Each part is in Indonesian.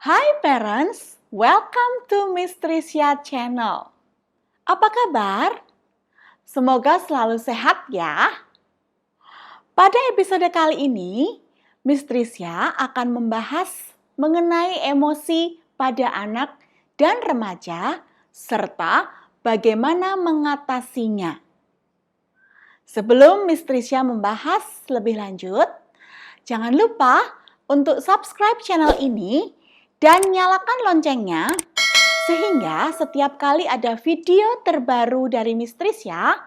Hai parents, welcome to Miss Trisha Channel. Apa kabar? Semoga selalu sehat ya. Pada episode kali ini, Miss Trisha akan membahas mengenai emosi pada anak dan remaja serta bagaimana mengatasinya. Sebelum Miss Trisha membahas lebih lanjut, jangan lupa untuk subscribe channel ini dan nyalakan loncengnya sehingga setiap kali ada video terbaru dari Miss Trisha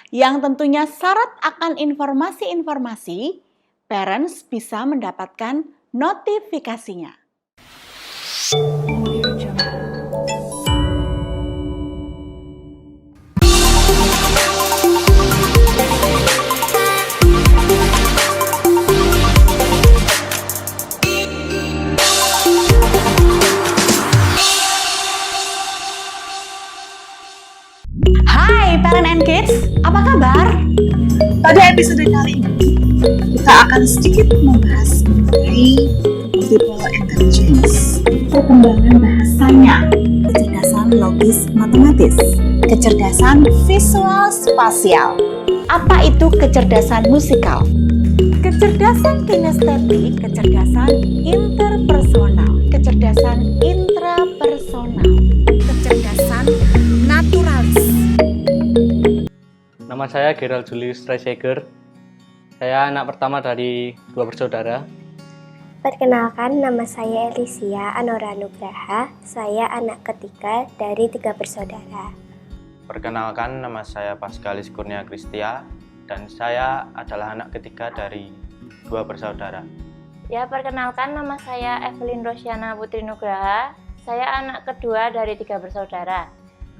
yang tentunya syarat akan informasi-informasi, parents bisa mendapatkan notifikasinya. Hai parent and kids, apa kabar? Pada episode kali ini, kita akan sedikit membahas mengenai multiple intelligence, perkembangan bahasanya, kecerdasan logis matematis, kecerdasan visual spasial. Apa itu kecerdasan musikal? Kecerdasan kinestetik, kecerdasan interpersonal, kecerdasan intrapersonal, kecerdasan naturalis. Nama saya Gerald Julius Trezeger. Saya anak pertama dari 2 bersaudara. Perkenalkan, nama saya Elisia Anora Nugraha. Saya anak ketiga dari 3 bersaudara. Perkenalkan, nama saya Paskalis Kurnia Kristia dan saya adalah anak ketiga dari 2 bersaudara. Ya, perkenalkan, nama saya Evelyn Rosiana Putri Nugraha. Saya anak kedua dari 3 bersaudara.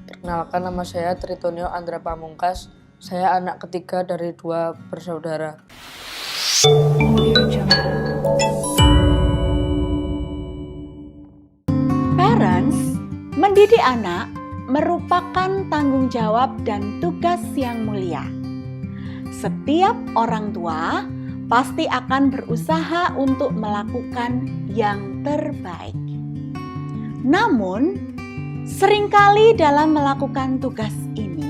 Perkenalkan, nama saya Tritonio Andra Pamungkas. Saya anak ketiga dari 2 bersaudara. Parents, mendidik anak merupakan tanggung jawab dan tugas yang mulia. Setiap orang tua pasti akan berusaha untuk melakukan yang terbaik. Namun, seringkali dalam melakukan tugas ini,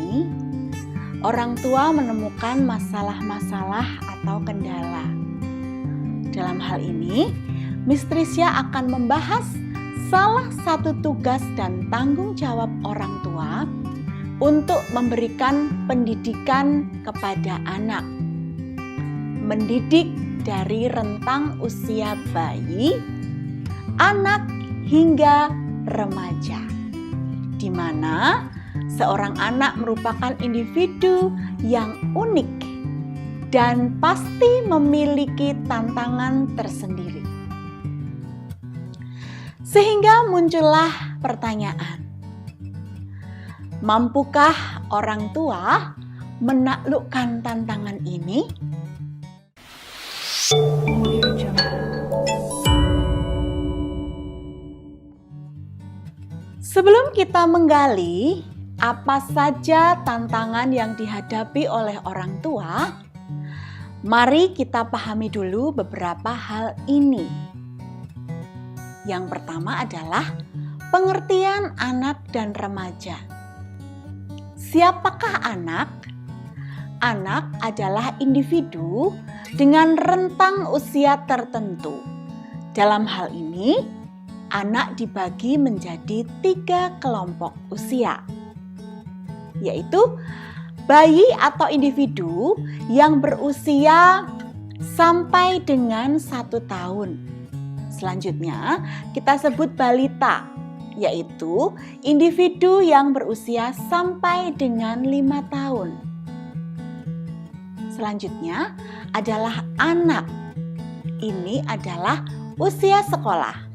orang tua menemukan masalah-masalah atau kendala. Dalam hal ini, Miss Trisha akan membahas salah satu tugas dan tanggung jawab orang tua untuk memberikan pendidikan kepada anak. Mendidik dari rentang usia bayi, anak hingga remaja, di mana seorang anak merupakan individu yang unik dan pasti memiliki tantangan tersendiri. Sehingga muncullah pertanyaan, mampukah orang tua menaklukkan tantangan ini? Sebelum kita menggali apa saja tantangan yang dihadapi oleh orang tua, mari kita pahami dulu beberapa hal ini. Yang pertama adalah pengertian anak dan remaja. Siapakah anak? Anak adalah individu dengan rentang usia tertentu. Dalam hal ini, anak dibagi menjadi 3 kelompok usia, yaitu bayi atau individu yang berusia sampai dengan 1 tahun. Selanjutnya kita sebut balita, yaitu individu yang berusia sampai dengan 5 tahun. Selanjutnya adalah anak. Ini adalah usia sekolah,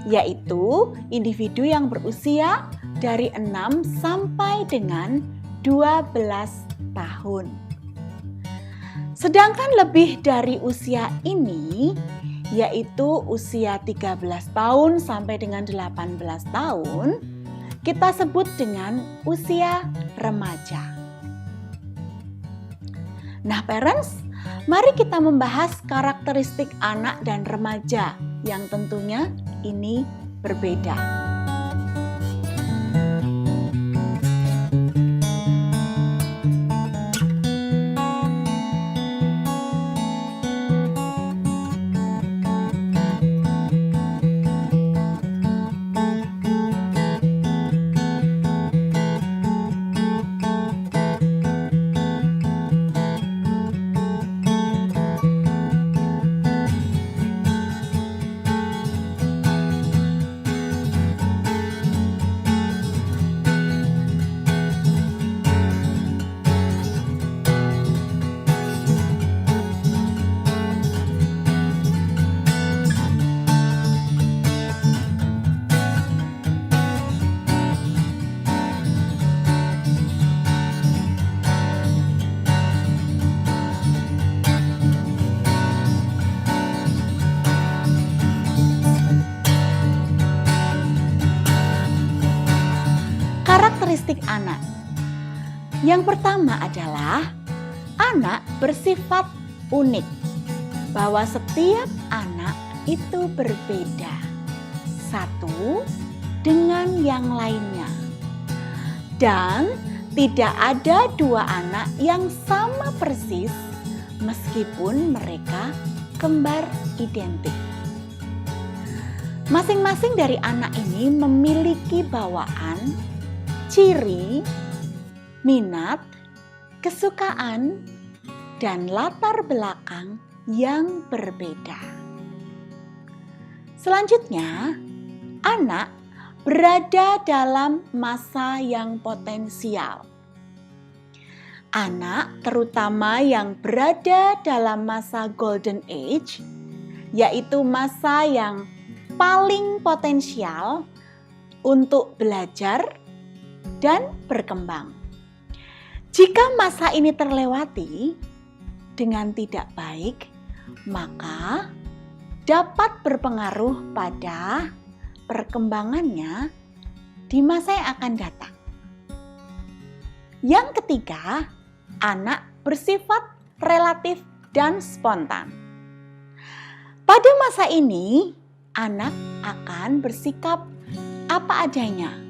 yaitu individu yang berusia dari 6 sampai dengan 12 tahun. Sedangkan lebih dari usia ini, yaitu usia 13 tahun sampai dengan 18 tahun, kita sebut dengan usia remaja. Nah, parents, Mari kita membahas karakteristik anak dan remaja yang tentunya ini berbeda. Karakteristik anak. Yang pertama adalah anak bersifat unik, bahwa setiap anak itu berbeda satu dengan yang lainnya, dan tidak ada dua anak yang sama persis meskipun mereka kembar identik. Masing-masing dari anak ini memiliki bawaan, ciri, minat, kesukaan, dan latar belakang yang berbeda. Selanjutnya, anak berada dalam masa yang potensial. Anak terutama yang berada dalam masa Golden Age, yaitu masa yang paling potensial untuk belajar dan berkembang. Jika masa ini terlewati dengan tidak baik, maka dapat berpengaruh pada perkembangannya di masa yang akan datang. Yang ketiga, anak bersifat relatif dan spontan. Pada masa ini, anak akan bersikap apa adanya.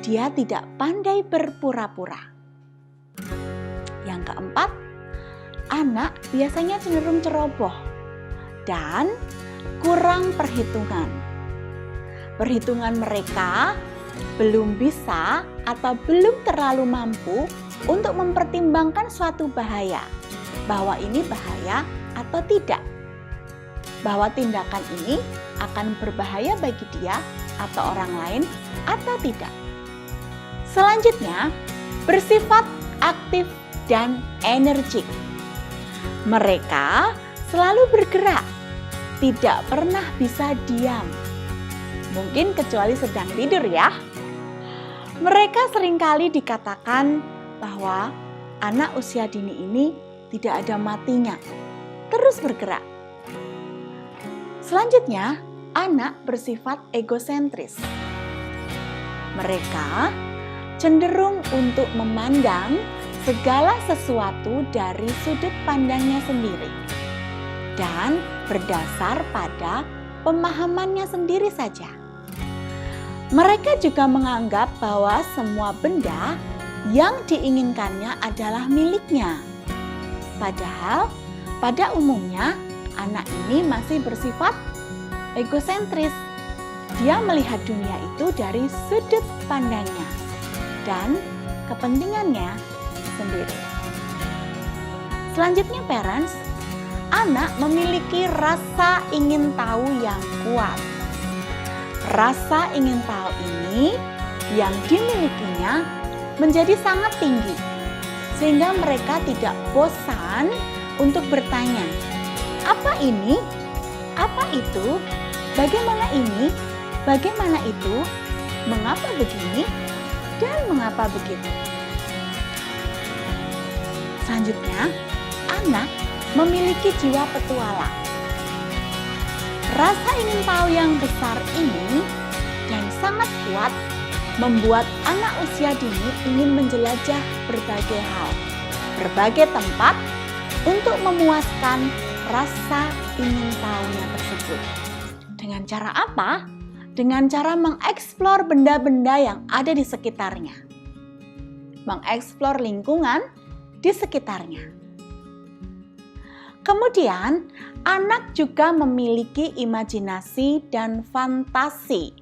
Dia tidak pandai berpura-pura. Yang keempat, anak biasanya cenderung ceroboh dan kurang perhitungan. Perhitungan mereka belum bisa atau belum terlalu mampu untuk mempertimbangkan suatu bahaya, bahwa ini bahaya atau tidak, bahwa tindakan ini akan berbahaya bagi dia atau orang lain atau tidak. Selanjutnya, bersifat aktif dan energik. Mereka selalu bergerak, tidak pernah bisa diam. Mungkin kecuali sedang tidur ya. Mereka seringkali dikatakan bahwa anak usia dini ini tidak ada matinya, terus bergerak. Selanjutnya, anak bersifat egosentris. Mereka cenderung untuk memandang segala sesuatu dari sudut pandangnya sendiri dan berdasar pada pemahamannya sendiri saja. Mereka juga menganggap bahwa semua benda yang diinginkannya adalah miliknya. Padahal pada umumnya anak ini masih bersifat egosentris. Dia melihat dunia itu dari sudut pandangnya dan kepentingannya sendiri. Selanjutnya parents, anak memiliki rasa ingin tahu yang kuat. Rasa ingin tahu ini yang dimilikinya menjadi sangat tinggi, sehingga mereka tidak bosan untuk bertanya, apa ini? Apa itu? Bagaimana ini? Bagaimana itu? Mengapa begini? Dan mengapa begitu? Selanjutnya, anak memiliki jiwa petualang. Rasa ingin tahu yang besar ini dan sangat kuat membuat anak usia dini ingin menjelajah berbagai hal, berbagai tempat untuk memuaskan rasa ingin tahunya tersebut. Dengan cara apa? Dengan cara mengeksplor benda-benda yang ada di sekitarnya. Mengeksplor lingkungan di sekitarnya. Kemudian, anak juga memiliki imajinasi dan fantasi.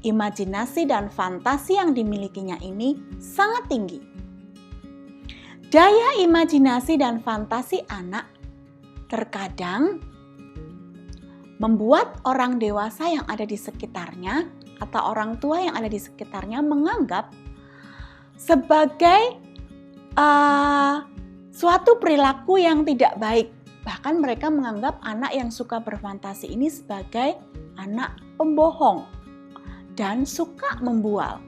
Imajinasi dan fantasi yang dimilikinya ini sangat tinggi. Daya imajinasi dan fantasi anak terkadang membuat orang dewasa yang ada di sekitarnya atau orang tua yang ada di sekitarnya menganggap sebagai suatu perilaku yang tidak baik. Bahkan mereka menganggap anak yang suka berfantasi ini sebagai anak pembohong dan suka membual.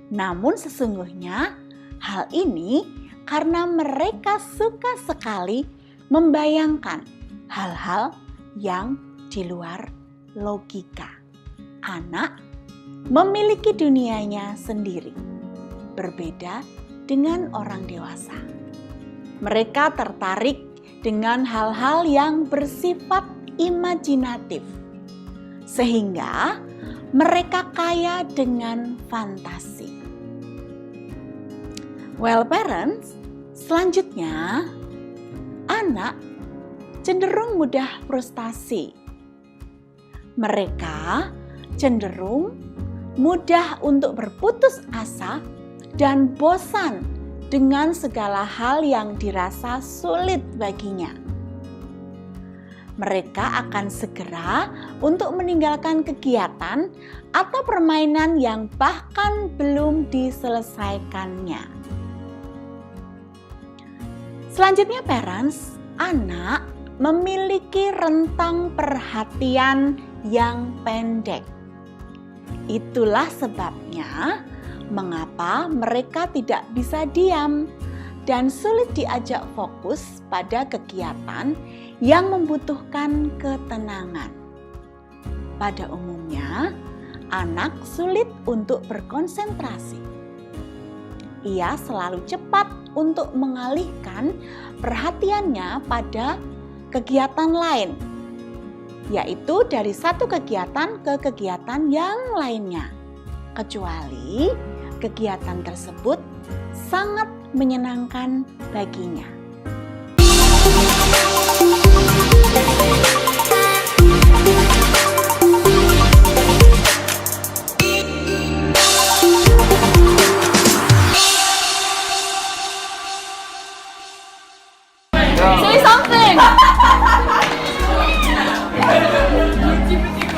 Namun sesungguhnya hal ini karena mereka suka sekali membayangkan hal-hal yang di luar logika. Anak memiliki dunianya sendiri, berbeda dengan orang dewasa. Mereka tertarik dengan hal-hal yang bersifat imajinatif, sehingga mereka kaya dengan fantasi. Well, parents, selanjutnya anak cenderung mudah frustasi. Mereka cenderung mudah untuk berputus asa dan bosan dengan segala hal yang dirasa sulit baginya. Mereka akan segera untuk meninggalkan kegiatan atau permainan yang bahkan belum diselesaikannya. Selanjutnya, parents, anak memiliki rentang perhatian yang pendek. Itulah sebabnya mengapa mereka tidak bisa diam dan sulit diajak fokus pada kegiatan yang membutuhkan ketenangan. Pada umumnya, anak sulit untuk berkonsentrasi. Ia selalu cepat untuk mengalihkan perhatiannya pada kegiatan lain, yaitu dari satu kegiatan ke kegiatan yang lainnya, kecuali kegiatan tersebut sangat menyenangkan baginya. Say something!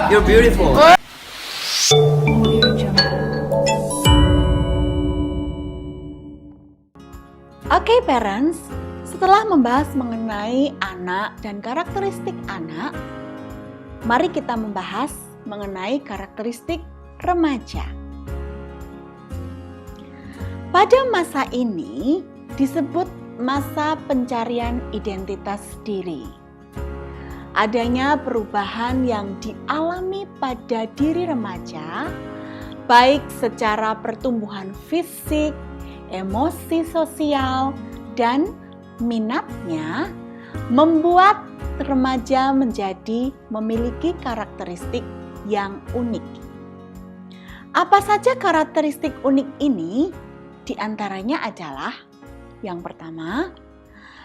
You're beautiful. Oke, parents, setelah membahas mengenai anak dan karakteristik anak, mari kita membahas mengenai karakteristik remaja. Pada masa ini disebut masa pencarian identitas diri. Adanya perubahan yang dialami pada diri remaja, baik secara pertumbuhan fisik, emosi sosial, dan minatnya, membuat remaja menjadi memiliki karakteristik yang unik. Apa saja karakteristik unik ini? Di antaranya adalah yang pertama,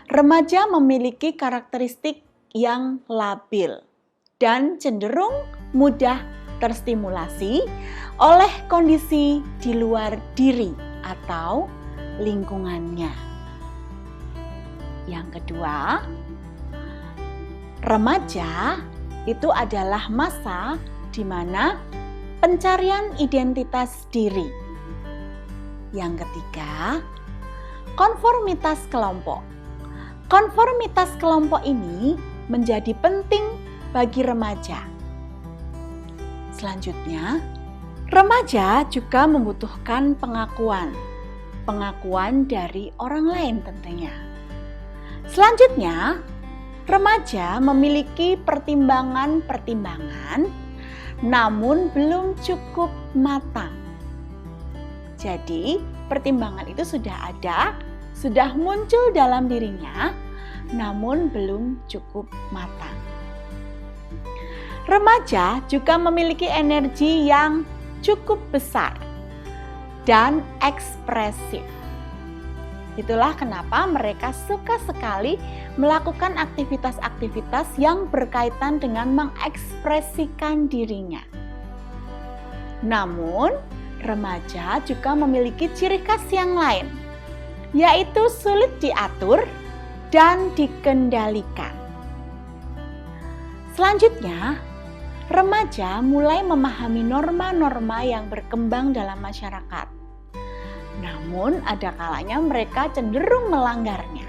remaja memiliki karakteristik yang labil dan cenderung mudah terstimulasi oleh kondisi di luar diri atau lingkungannya. Yang kedua, remaja itu adalah masa di mana pencarian identitas diri. Yang ketiga, konformitas kelompok. Konformitas kelompok ini menjadi penting bagi remaja. Selanjutnya, remaja juga membutuhkan pengakuan dari orang lain tentunya. Selanjutnya, remaja memiliki pertimbangan-pertimbangan namun belum cukup matang. Jadi, pertimbangan itu sudah ada, sudah muncul dalam dirinya, namun belum cukup matang. Remaja juga memiliki energi yang cukup besar dan ekspresif. Itulah kenapa mereka suka sekali melakukan aktivitas-aktivitas yang berkaitan dengan mengekspresikan dirinya. Namun, remaja juga memiliki ciri khas yang lain, yaitu sulit diatur dan dikendalikan. Selanjutnya, remaja mulai memahami norma-norma yang berkembang dalam masyarakat. Namun, ada kalanya mereka cenderung melanggarnya.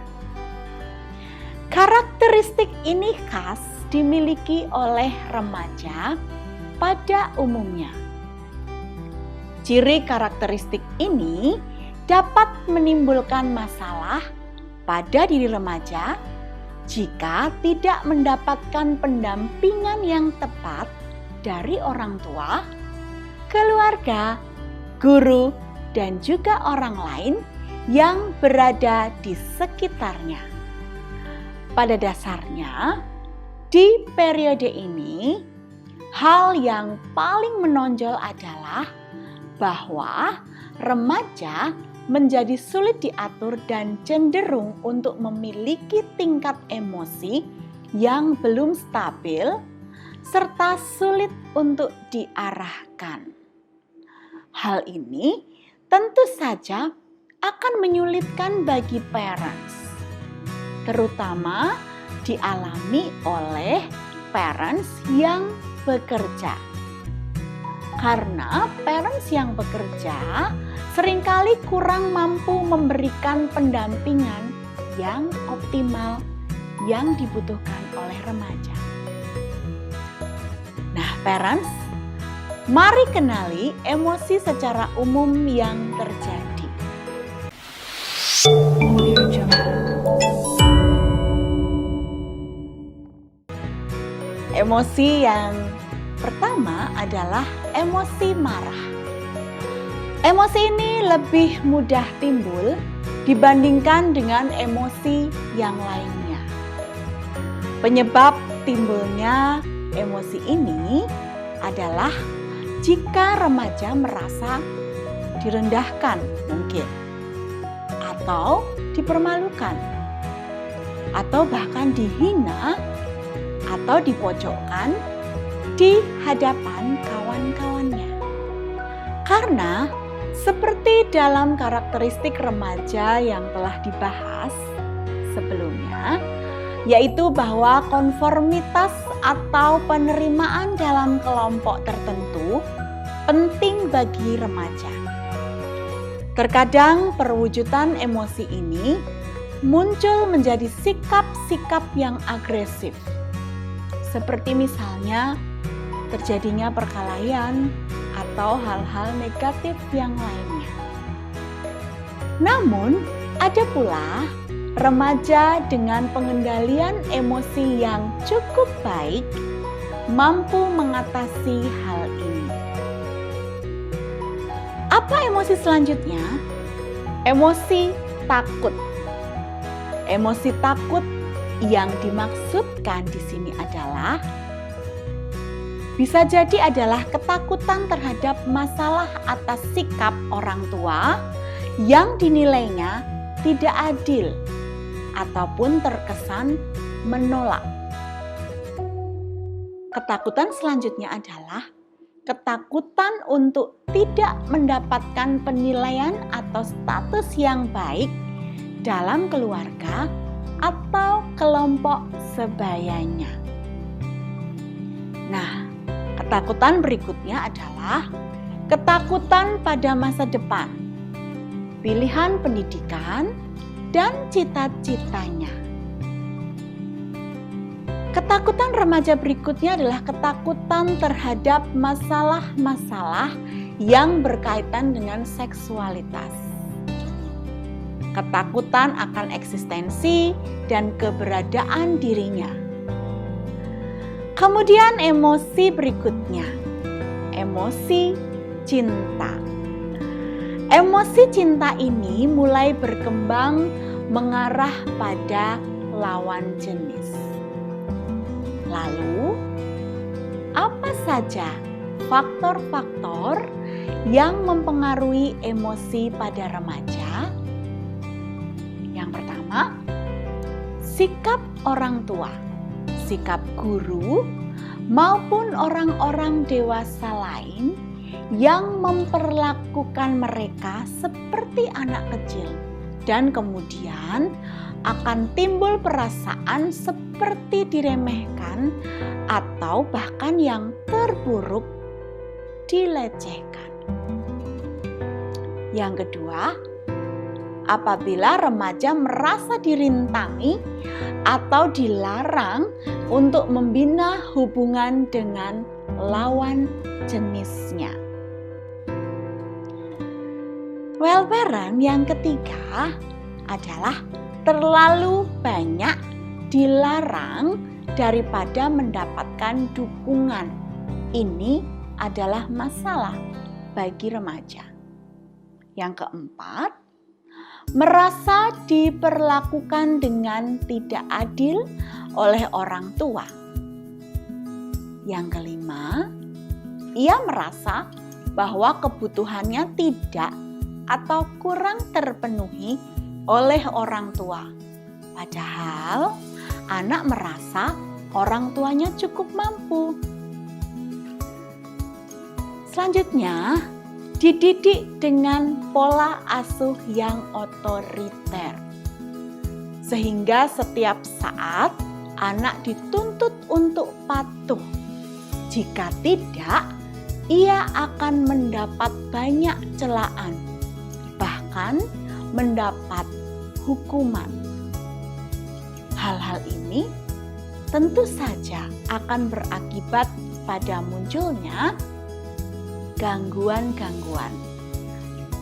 Karakteristik ini khas dimiliki oleh remaja pada umumnya. Ciri karakteristik ini dapat menimbulkan masalah pada diri remaja jika tidak mendapatkan pendampingan yang tepat dari orang tua, keluarga, guru, dan juga orang lain yang berada di sekitarnya. Pada dasarnya, di periode ini, hal yang paling menonjol adalah bahwa remaja menjadi sulit diatur dan cenderung untuk memiliki tingkat emosi yang belum stabil serta sulit untuk diarahkan. Hal ini tentu saja akan menyulitkan bagi parents, terutama dialami oleh parents yang bekerja. Karena parents yang bekerja seringkali kurang mampu memberikan pendampingan yang optimal yang dibutuhkan oleh remaja. Nah, parents, mari kenali emosi secara umum yang terjadi. Emosi yang pertama adalah emosi marah. Emosi ini lebih mudah timbul dibandingkan dengan emosi yang lainnya. Penyebab timbulnya emosi ini adalah jika remaja merasa direndahkan mungkin, atau dipermalukan, atau bahkan dihina, atau dipojokkan di hadapan kawan-kawannya. Karena seperti dalam karakteristik remaja yang telah dibahas sebelumnya, yaitu bahwa konformitas atau penerimaan dalam kelompok tertentu penting bagi remaja. Terkadang perwujudan emosi ini muncul menjadi sikap-sikap yang agresif, seperti misalnya terjadinya perkelahian atau hal-hal negatif yang lainnya. Namun, ada pula remaja dengan pengendalian emosi yang cukup baik mampu mengatasi hal ini. Apa emosi selanjutnya? Emosi takut. Emosi takut yang dimaksudkan di sini adalah bisa jadi adalah ketakutan terhadap masalah atas sikap orang tua yang dinilainya tidak adil ataupun terkesan menolak. Ketakutan selanjutnya adalah ketakutan untuk tidak mendapatkan penilaian atau status yang baik dalam keluarga atau kelompok sebayanya. Nah, ketakutan berikutnya adalah ketakutan pada masa depan, pilihan pendidikan, dan cita-citanya. Ketakutan remaja berikutnya adalah ketakutan terhadap masalah-masalah yang berkaitan dengan seksualitas. Ketakutan akan eksistensi dan keberadaan dirinya. Kemudian emosi berikutnya, emosi cinta. Emosi cinta ini mulai berkembang mengarah pada lawan jenis. Lalu, apa saja faktor-faktor yang mempengaruhi emosi pada remaja? Yang pertama, sikap orang tua, sikap guru, maupun orang-orang dewasa lain yang memperlakukan mereka seperti anak kecil, dan kemudian akan timbul perasaan seperti diremehkan atau bahkan yang terburuk dilecehkan. Yang kedua, apabila remaja merasa dirintangi atau dilarang untuk membina hubungan dengan lawan jenisnya. Parent yang ketiga adalah terlalu banyak dilarang daripada mendapatkan dukungan. Ini adalah masalah bagi remaja. Yang keempat, merasa diperlakukan dengan tidak adil oleh orang tua. Yang kelima, ia merasa bahwa kebutuhannya tidak atau kurang terpenuhi oleh orang tua. Padahal anak merasa orang tuanya cukup mampu. Selanjutnya, dididik dengan pola asuh yang otoriter. Sehingga setiap saat anak dituntut untuk patuh. Jika tidak, ia akan mendapat banyak celaan, bahkan mendapat hukuman. Hal-hal ini tentu saja akan berakibat pada munculnya gangguan-gangguan.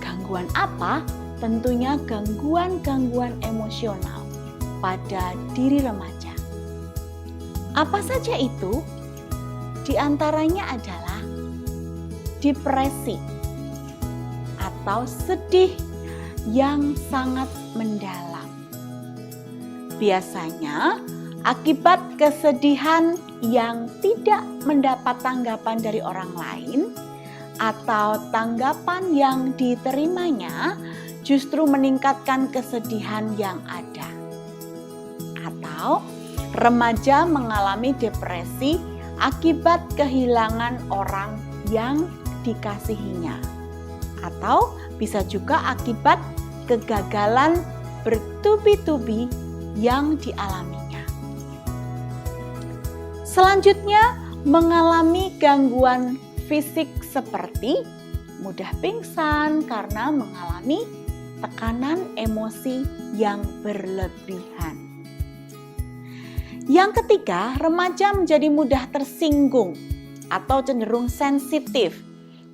Gangguan apa? Tentunya gangguan-gangguan emosional pada diri remaja. Apa saja itu? Di antaranya adalah depresi atau sedih yang sangat mendalam. Biasanya akibat kesedihan yang tidak mendapat tanggapan dari orang lain atau tanggapan yang diterimanya justru meningkatkan kesedihan yang ada. Atau remaja mengalami depresi akibat kehilangan orang yang dikasihinya. Atau bisa juga akibat kegagalan bertubi-tubi yang dialaminya. Selanjutnya, mengalami gangguan fisik seperti mudah pingsan karena mengalami tekanan emosi yang berlebihan. Yang ketiga, remaja menjadi mudah tersinggung atau cenderung sensitif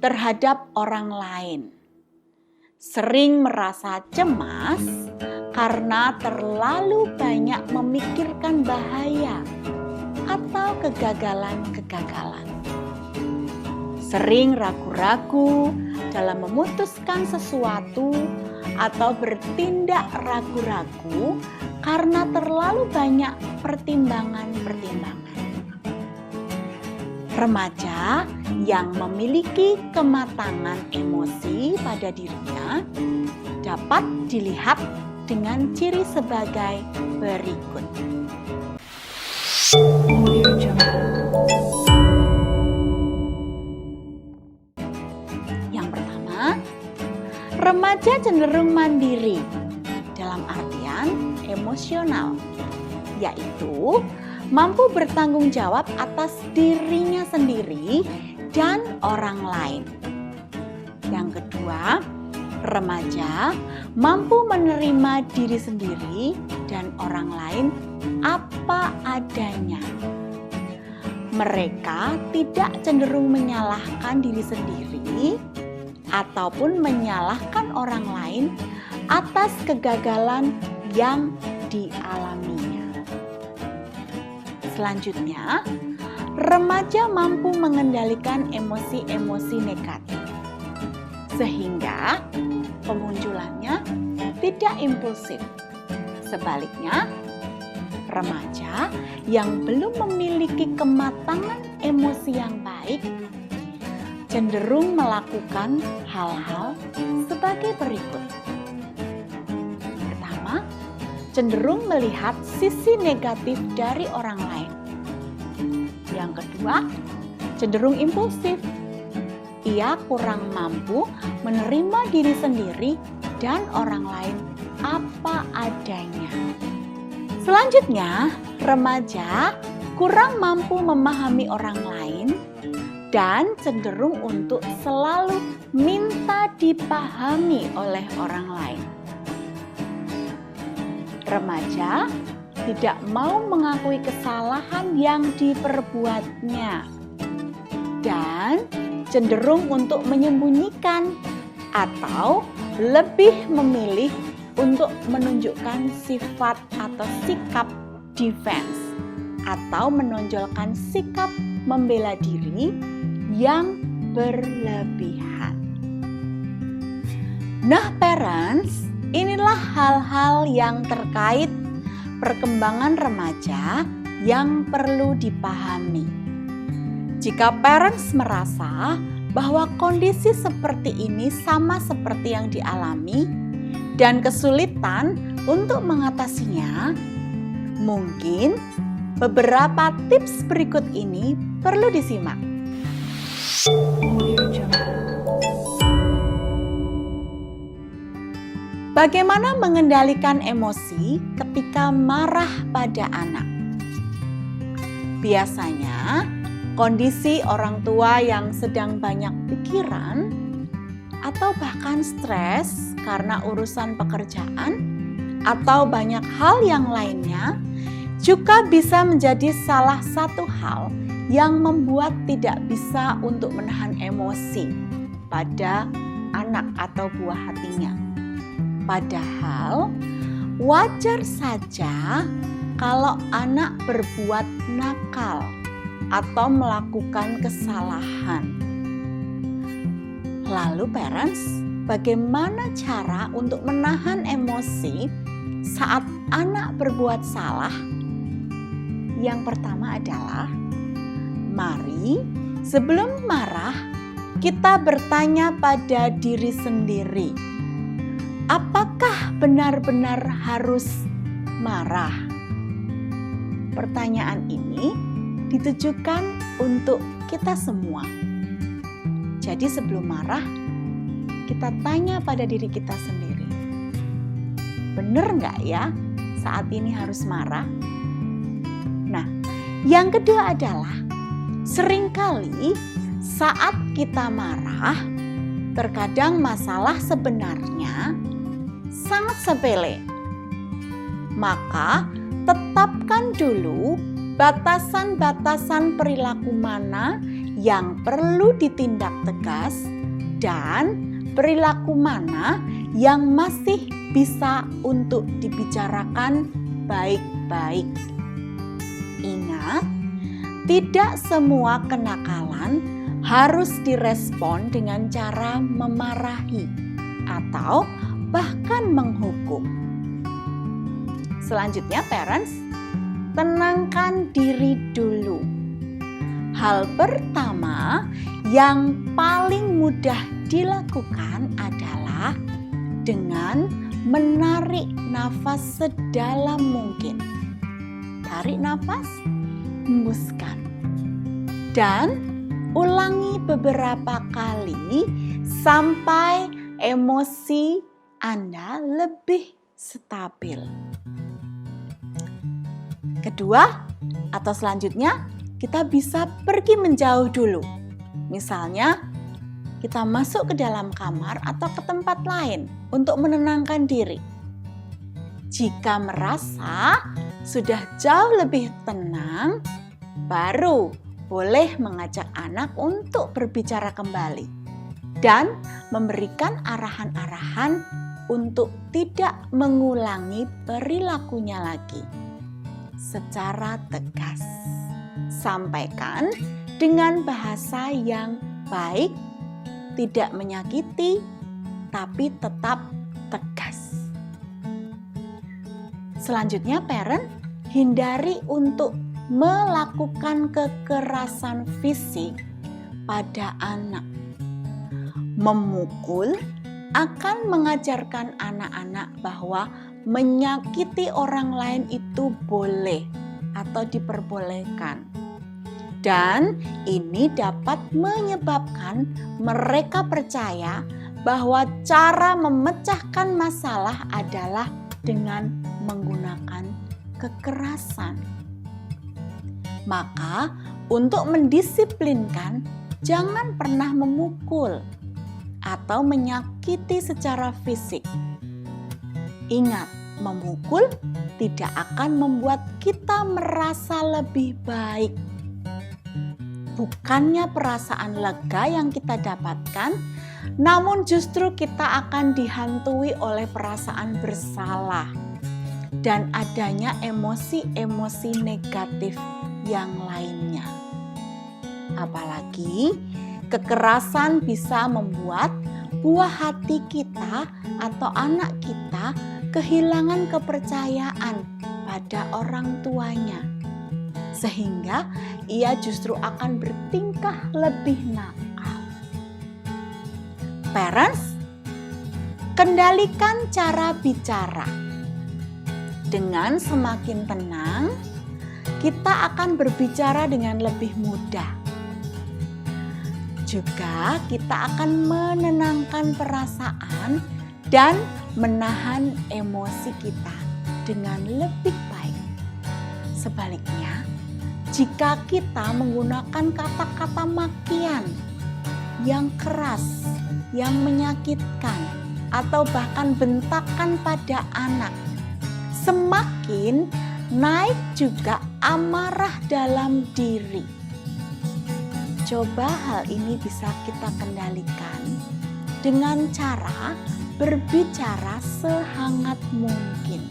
terhadap orang lain. Sering merasa cemas karena terlalu banyak memikirkan bahaya atau kegagalan-kegagalan. Sering ragu-ragu dalam memutuskan sesuatu atau bertindak ragu-ragu karena terlalu banyak pertimbangan-pertimbangan. Remaja yang memiliki kematangan emosi pada dirinya dapat dilihat dengan ciri sebagai berikut. Yang pertama, remaja cenderung mandiri dalam artian emosional, yaitu mampu bertanggung jawab atas dirinya sendiri dan orang lain. Yang kedua, remaja mampu menerima diri sendiri dan orang lain apa adanya. Mereka tidak cenderung menyalahkan diri sendiri ataupun menyalahkan orang lain atas kegagalan yang dialaminya. Selanjutnya, remaja mampu mengendalikan emosi-emosi negatif, sehingga pemunculannya tidak impulsif. Sebaliknya, Remaja yang belum memiliki kematangan emosi yang baik cenderung melakukan hal-hal sebagai berikut. Pertama, cenderung melihat sisi negatif dari orang lain. Yang kedua, cenderung impulsif. Ia kurang mampu menerima diri sendiri dan orang lain apa adanya. Selanjutnya, remaja kurang mampu memahami orang lain dan cenderung untuk selalu minta dipahami oleh orang lain. Remaja tidak mau mengakui kesalahan yang diperbuatnya dan cenderung untuk menyembunyikan atau lebih memilih untuk menunjukkan sifat atau sikap defense atau menonjolkan sikap membela diri yang berlebihan. Nah, parents, inilah hal-hal yang terkait perkembangan remaja yang perlu dipahami. Jika parents merasa bahwa kondisi seperti ini sama seperti yang dialami dan kesulitan untuk mengatasinya, mungkin beberapa tips berikut ini perlu disimak. Bagaimana mengendalikan emosi ketika marah pada anak? Biasanya, kondisi orang tua yang sedang banyak pikiran atau bahkan stres karena urusan pekerjaan atau banyak hal yang lainnya juga bisa menjadi salah satu hal yang membuat tidak bisa untuk menahan emosi pada anak atau buah hatinya. Padahal wajar saja kalau anak berbuat nakal atau melakukan kesalahan. Lalu parents, bagaimana cara untuk menahan emosi saat anak berbuat salah? Yang pertama adalah, mari sebelum marah kita bertanya pada diri sendiri, apakah benar-benar harus marah? Pertanyaan ini ditujukan untuk kita semua. Jadi sebelum marah, kita tanya pada diri kita sendiri, benar nggak ya saat ini harus marah? Nah, yang kedua adalah, seringkali saat kita marah, terkadang masalah sebenarnya sangat sepele. Maka tetapkan dulu batasan-batasan perilaku mana yang perlu ditindak tegas dan perilaku mana yang masih bisa untuk dibicarakan baik-baik. Ingat, tidak semua kenakalan harus direspon dengan cara memarahi atau bahkan menghukum. Selanjutnya, parents, tenangkan diri dulu. Hal pertama yang paling mudah dilakukan adalah dengan menarik nafas sedalam mungkin. Tarik nafas, hembuskan. Dan ulangi beberapa kali sampai emosi Anda lebih stabil. Kedua, atau selanjutnya, kita bisa pergi menjauh dulu. Misalnya, kita masuk ke dalam kamar atau ke tempat lain untuk menenangkan diri. Jika merasa sudah jauh lebih tenang, baru boleh mengajak anak untuk berbicara kembali dan memberikan arahan-arahan untuk tidak mengulangi perilakunya lagi secara tegas. Sampaikan dengan bahasa yang baik, tidak menyakiti, tapi tetap tegas. Selanjutnya, parent, hindari untuk melakukan kekerasan fisik pada anak. Memukul akan mengajarkan anak-anak bahwa menyakiti orang lain itu boleh atau diperbolehkan. Dan ini dapat menyebabkan mereka percaya bahwa cara memecahkan masalah adalah dengan menggunakan kekerasan. Maka, untuk mendisiplinkan, jangan pernah memukul atau menyakiti secara fisik. Ingat, memukul tidak akan membuat kita merasa lebih baik. Bukannya perasaan lega yang kita dapatkan, namun justru kita akan dihantui oleh perasaan bersalah dan adanya emosi-emosi negatif yang lainnya. Apalagi kekerasan bisa membuat buah hati kita atau anak kita kehilangan kepercayaan pada orang tuanya, sehingga ia justru akan bertingkah lebih nakal. Parents, kendalikan cara bicara. Dengan semakin tenang, kita akan berbicara dengan lebih mudah. Juga kita akan menenangkan perasaan dan menahan emosi kita dengan lebih baik. Sebaliknya, jika kita menggunakan kata-kata makian yang keras, yang menyakitkan, atau bahkan bentakan pada anak, semakin naik juga amarah dalam diri. Coba hal ini bisa kita kendalikan dengan cara berbicara sehangat mungkin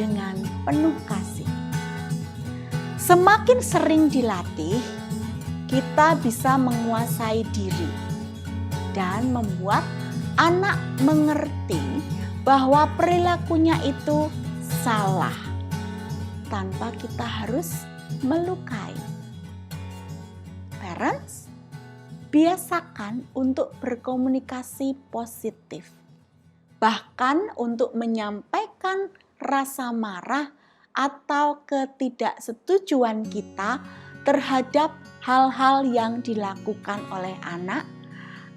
dengan penuh kasih. Semakin sering dilatih, kita bisa menguasai diri dan membuat anak mengerti bahwa perilakunya itu salah tanpa kita harus melukai. Parents, biasakan untuk berkomunikasi positif, bahkan untuk menyampaikan rasa marah atau ketidaksetujuan kita terhadap hal-hal yang dilakukan oleh anak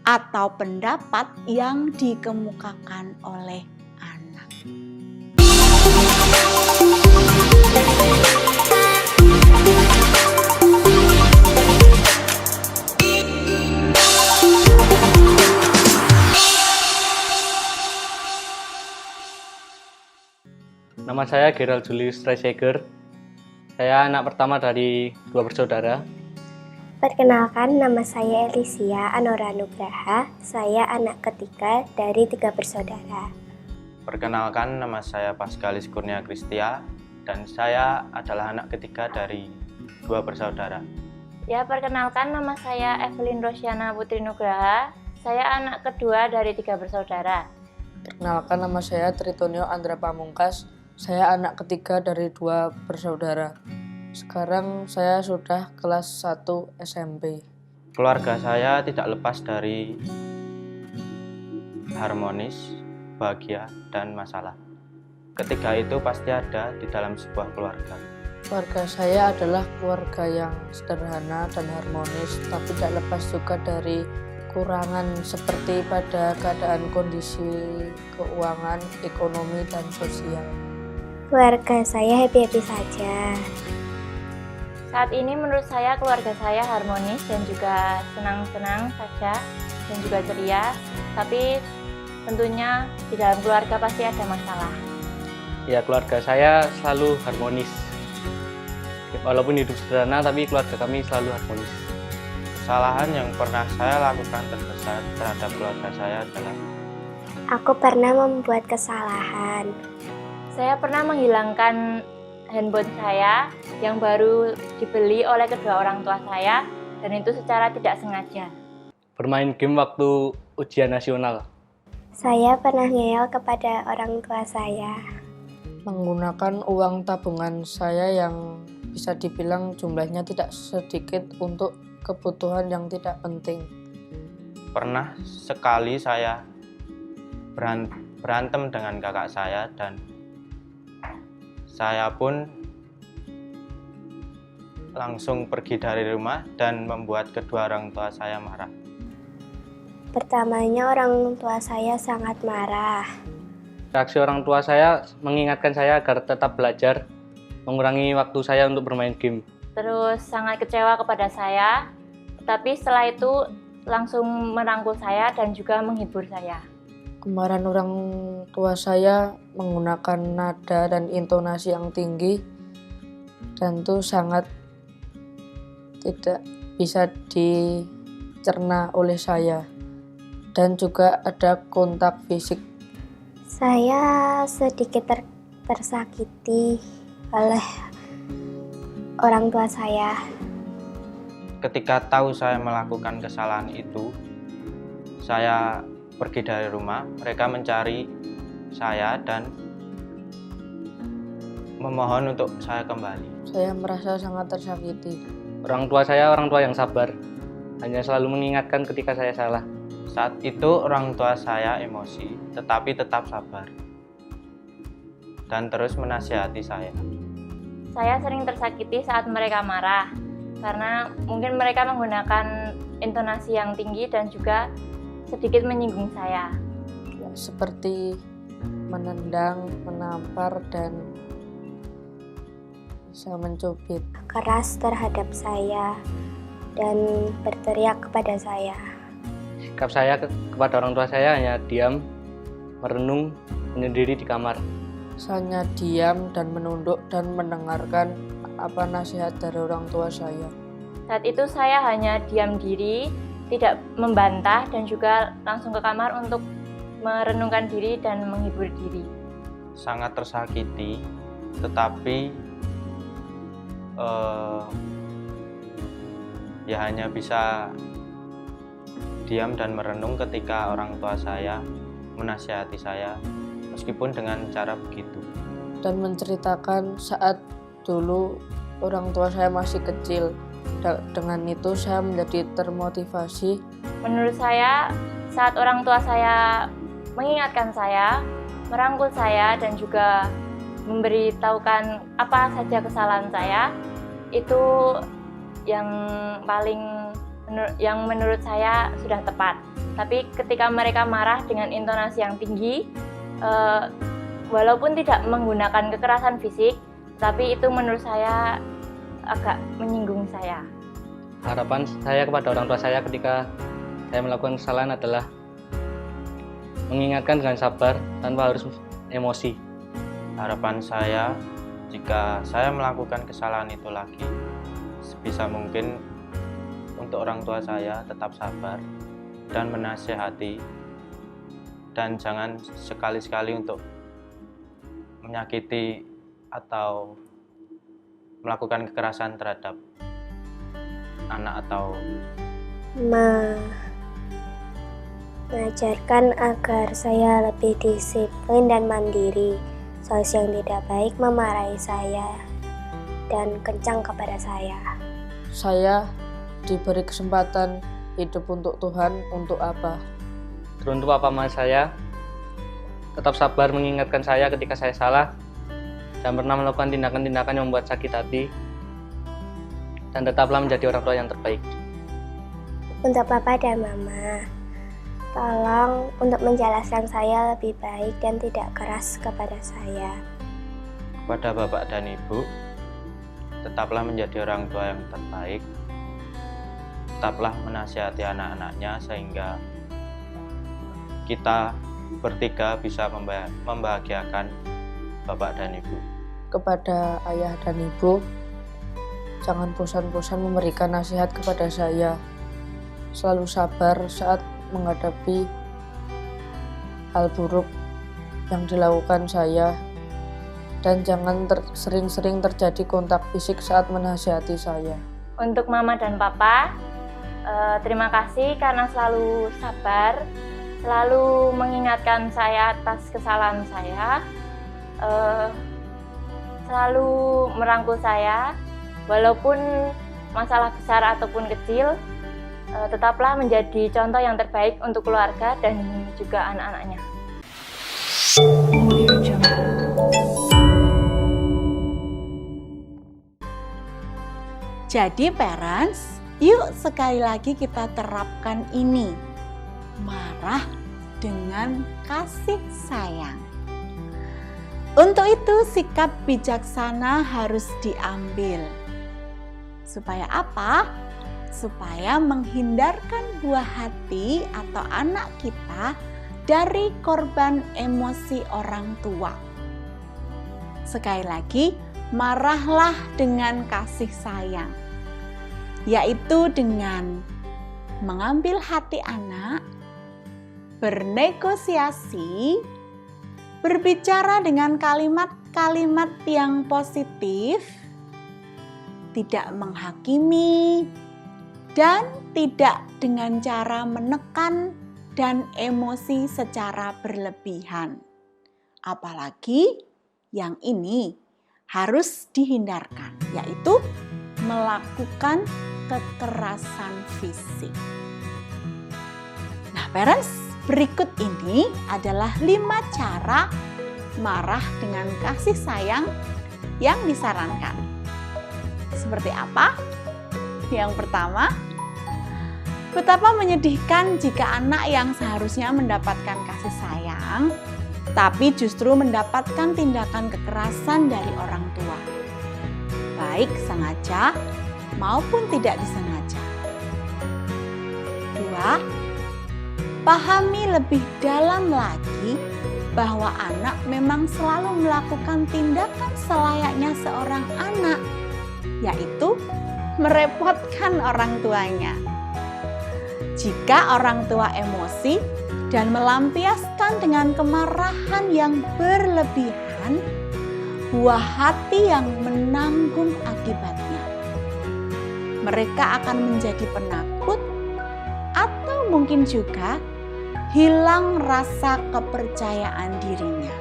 atau pendapat yang dikemukakan oleh anak. Nama saya Gerald Julius Streseger. Saya anak pertama dari 2 bersaudara. Perkenalkan, nama saya Elisia Anora Nugraha. Saya anak ketiga dari 3 bersaudara. Perkenalkan, nama saya Paskalis Kurnia Kristia dan saya adalah anak ketiga dari 2 bersaudara. Ya, perkenalkan nama saya Evelyn Rosyana Putri Nugraha. Saya anak kedua dari 3 bersaudara. Perkenalkan, nama saya Tritonio Andra Pamungkas. Saya anak ketiga dari 2 bersaudara. Sekarang saya sudah kelas 1 SMP. Keluarga saya tidak lepas dari harmonis, bahagia, dan masalah. Ketiga itu pasti ada di dalam sebuah keluarga. Keluarga saya adalah keluarga yang sederhana dan harmonis, tapi tidak lepas juga dari kekurangan seperti pada keadaan kondisi keuangan, ekonomi, dan sosial. Keluarga saya happy-happy saja. Saat ini menurut saya keluarga saya harmonis dan juga senang-senang saja dan juga ceria. Tapi tentunya di dalam keluarga pasti ada masalah. Ya, keluarga saya selalu harmonis. Walaupun hidup sederhana, tapi keluarga kami selalu harmonis. Kesalahan yang pernah saya lakukan terbesar terhadap keluarga saya adalah Aku pernah membuat kesalahan. Saya pernah menghilangkan handphone saya yang baru dibeli oleh kedua orang tua saya dan itu secara tidak sengaja. Bermain game waktu ujian nasional. Saya pernah ngeyel kepada orang tua saya. menggunakan uang tabungan saya yang bisa dibilang jumlahnya tidak sedikit untuk kebutuhan yang tidak penting. Pernah sekali saya berantem dengan kakak saya dan saya pun langsung pergi dari rumah dan membuat kedua orang tua saya marah. Pertamanya orang tua saya sangat marah. Reaksi orang tua saya mengingatkan saya agar tetap belajar, mengurangi waktu saya untuk bermain game. Terus sangat kecewa kepada saya, tetapi setelah itu langsung merangkul saya dan juga menghibur saya. Kemarahan orang tua saya menggunakan nada dan intonasi yang tinggi dan itu sangat tidak bisa dicerna oleh saya. Dan juga ada kontak fisik. Saya sedikit tersakiti oleh orang tua saya. Ketika tahu saya melakukan kesalahan itu, saya pergi dari rumah. Mereka mencari saya dan memohon untuk saya kembali. Saya merasa sangat tersakiti. Orang tua saya orang tua yang sabar, hanya selalu mengingatkan ketika saya salah. Saat itu orang tua saya emosi, tetapi tetap sabar dan terus menasihati saya. Saya sering tersakiti saat mereka marah, karena mungkin mereka menggunakan intonasi yang tinggi dan juga sedikit menyinggung saya. Ya, seperti menendang, menampar, dan bisa mencubit. Keras terhadap saya dan berteriak kepada saya. Sikap saya kepada orang tua saya hanya diam, merenung, menyendiri di kamar. Saya diam dan menunduk dan mendengarkan apa nasihat dari orang tua saya. Saat itu saya hanya diam diri, tidak membantah dan juga langsung ke kamar untuk merenungkan diri dan menghibur diri. Sangat tersakiti, tetapi ya hanya bisa diam dan merenung ketika orang tua saya menasihati saya, meskipun dengan cara begitu. Dan menceritakan saat dulu orang tua saya masih kecil. Dengan itu saya menjadi termotivasi. Menurut saya, saat orang tua saya mengingatkan saya, merangkul saya dan juga memberitahukan apa saja kesalahan saya, itu yang menurut saya sudah tepat. Tapi ketika mereka marah dengan intonasi yang tinggi, walaupun tidak menggunakan kekerasan fisik, tapi itu menurut saya agak menyinggung saya. Harapan saya kepada orang tua saya ketika saya melakukan kesalahan adalah mengingatkan dengan sabar tanpa harus emosi. Harapan saya, jika saya melakukan kesalahan itu lagi, sebisa mungkin untuk orang tua saya tetap sabar dan menasihati, dan jangan sekali-sekali untuk menyakiti atau melakukan kekerasan terhadap anak atau mengajarkan agar saya lebih disiplin dan mandiri. Solusi yang tidak baik memarahi saya dan kencang kepada saya. Saya diberi kesempatan hidup untuk Tuhan, untuk apa? Teruntuk papa mama saya tetap sabar mengingatkan saya ketika saya salah dan pernah melakukan tindakan-tindakan yang membuat sakit hati, dan tetaplah menjadi orang tua yang terbaik. Untuk Papa dan Mama, tolong untuk menjelaskan saya lebih baik dan tidak keras kepada saya. kepada Bapak dan Ibu, tetaplah menjadi orang tua yang terbaik. Tetaplah menasihati anak-anaknya sehingga kita bertiga bisa membahagiakan Bapak dan Ibu. Kepada ayah dan ibu, jangan bosan-bosan memberikan nasihat kepada saya. Selalu sabar saat menghadapi hal buruk yang dilakukan saya, dan jangan sering-sering terjadi kontak fisik saat menasihati saya. Untuk Mama dan Papa, terima kasih karena selalu sabar, selalu mengingatkan saya atas kesalahan saya. selalu merangkul saya, walaupun masalah besar ataupun kecil, tetaplah menjadi contoh yang terbaik untuk keluarga dan juga anak-anaknya. Jadi parents, yuk sekali lagi kita terapkan ini. Marah dengan kasih sayang. Untuk itu sikap bijaksana harus diambil. Supaya apa? Supaya menghindarkan buah hati atau anak kita dari korban emosi orang tua. Sekali lagi, marahlah dengan kasih sayang, yaitu dengan mengambil hati anak, bernegosiasi, berbicara dengan kalimat-kalimat yang positif, tidak menghakimi, dan tidak dengan cara menekan dan emosi secara berlebihan. Apalagi yang ini harus dihindarkan, yaitu melakukan kekerasan fisik. Nah, parents, berikut ini adalah 5 cara marah dengan kasih sayang yang disarankan. Seperti apa? Yang pertama, betapa menyedihkan jika anak yang seharusnya mendapatkan kasih sayang, tapi justru mendapatkan tindakan kekerasan dari orang tua, baik sengaja maupun tidak disengaja. 2. Pahami lebih dalam lagi bahwa anak memang selalu melakukan tindakan selayaknya seorang anak, yaitu merepotkan orang tuanya. Jika orang tua emosi dan melampiaskan dengan kemarahan yang berlebihan, buah hati yang menanggung akibatnya. Mereka akan menjadi penakut atau mungkin juga hilang rasa kepercayaan dirinya.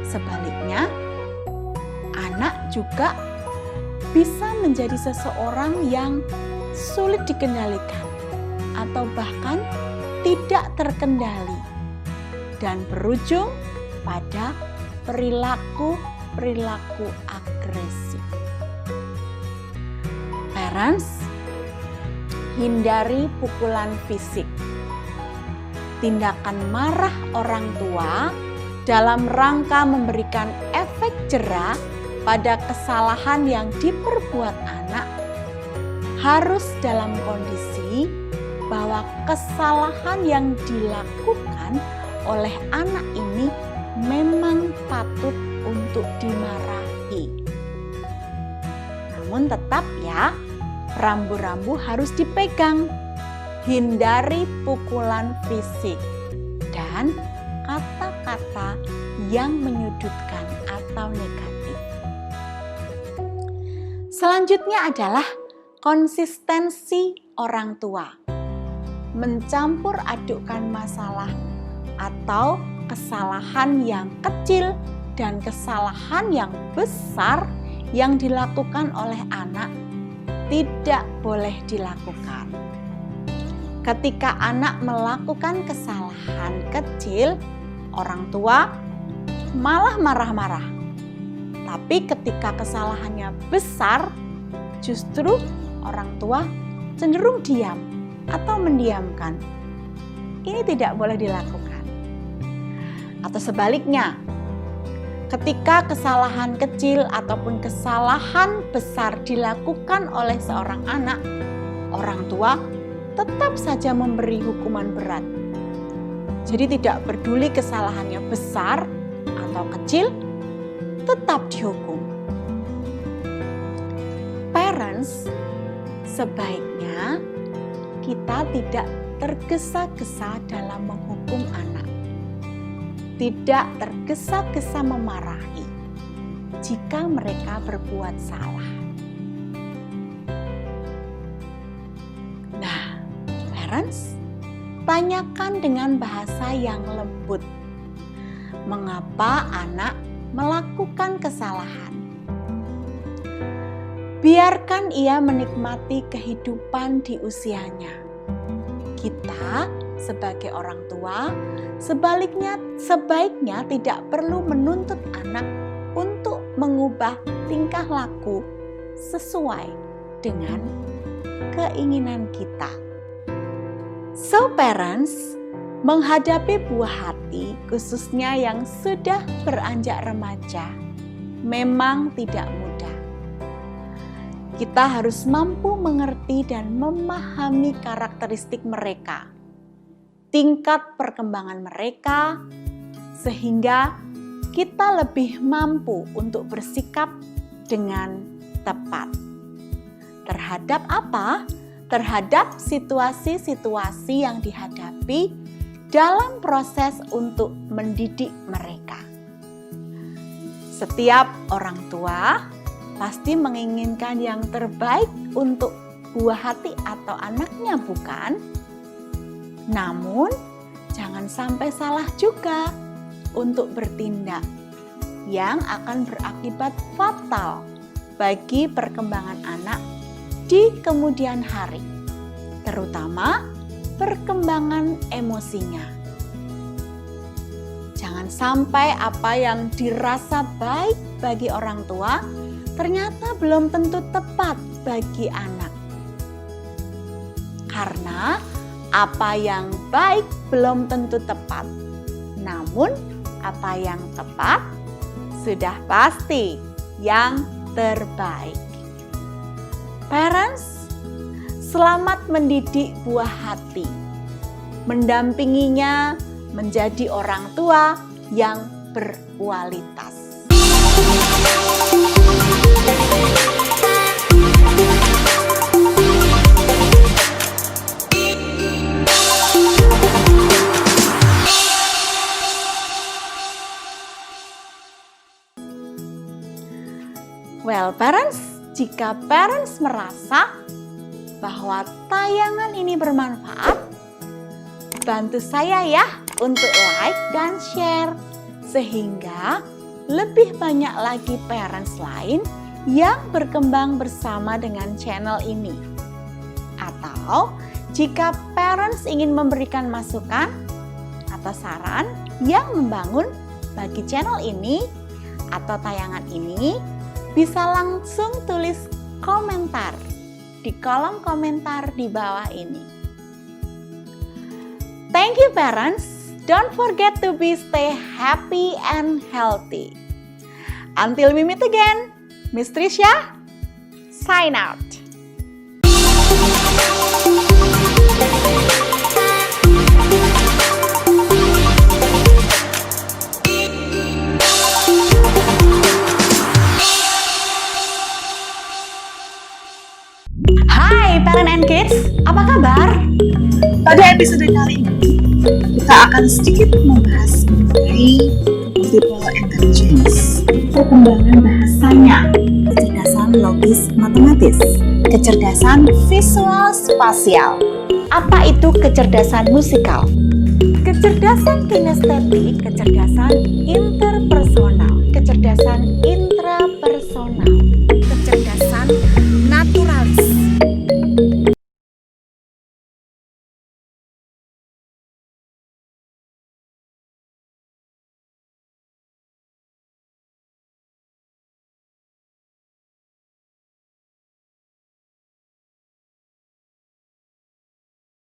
Sebaliknya, anak juga bisa menjadi seseorang yang sulit dikendalikan atau bahkan tidak terkendali dan berujung pada perilaku agresif. Parents, hindari pukulan fisik. Tindakan marah orang tua dalam rangka memberikan efek jera pada kesalahan yang diperbuat anak harus dalam kondisi bahwa kesalahan yang dilakukan oleh anak ini memang patut untuk dimarahi. Namun tetap ya, rambu-rambu harus dipegang. Hindari pukulan fisik dan kata-kata yang menyudutkan atau negatif. Selanjutnya adalah konsistensi orang tua. Mencampur adukkan masalah atau kesalahan yang kecil dan kesalahan yang besar yang dilakukan oleh anak tidak boleh dilakukan. Ketika anak melakukan kesalahan kecil, orang tua malah marah-marah. Tapi ketika kesalahannya besar, justru orang tua cenderung diam atau mendiamkan. Ini tidak boleh dilakukan. Atau sebaliknya, ketika kesalahan kecil ataupun kesalahan besar dilakukan oleh seorang anak, orang tua tetap saja memberi hukuman berat. Jadi tidak peduli kesalahannya besar atau kecil, tetap dihukum. Parents, sebaiknya kita tidak tergesa-gesa dalam menghukum anak. Tidak tergesa-gesa memarahi jika mereka berbuat salah. Nah, parents, tanyakan dengan bahasa yang lembut. Mengapa anak melakukan kesalahan. Biarkan ia menikmati kehidupan di usianya. Kita sebagai orang tua, sebaiknya tidak perlu menuntut anak untuk mengubah tingkah laku sesuai dengan keinginan kita. So parents, menghadapi buah hati khususnya yang sudah beranjak remaja memang tidak mudah. Kita harus mampu mengerti dan memahami karakteristik mereka, tingkat perkembangan mereka, sehingga kita lebih mampu untuk bersikap dengan tepat. Terhadap apa? Terhadap situasi-situasi yang dihadapi dalam proses untuk mendidik mereka. Setiap orang tua pasti menginginkan yang terbaik untuk buah hati atau anaknya, bukan? Namun, jangan sampai salah juga untuk bertindak yang akan berakibat fatal bagi perkembangan anak di kemudian hari, terutama perkembangan emosinya. Jangan sampai apa yang dirasa baik bagi orang tua ternyata belum tentu tepat bagi anak. Karena apa yang baik belum tentu tepat, namun apa yang tepat sudah pasti yang terbaik. Parents, selamat mendidik buah hati, mendampinginya menjadi orang tua yang berkualitas. Well, parents, jika parents merasa bahwa tayangan ini bermanfaat, bantu saya ya untuk like dan share, sehingga lebih banyak lagi parents lain yang berkembang bersama dengan channel ini. Atau jika parents ingin memberikan masukan atau saran yang membangun bagi channel ini atau tayangan ini, bisa langsung tulis komentar di kolom komentar di bawah ini. Thank you parents. Don't forget to stay happy and healthy. Until we meet again, Miss Trisha, sign out. Hai parent and kids, apa kabar? Pada episode kali ini, kita akan sedikit membahas mengenai multiple intelligence, perkembangan bahasanya, kecerdasan logis matematis, kecerdasan visual spasial. Apa itu kecerdasan musikal? Kecerdasan kinestetik, kecerdasan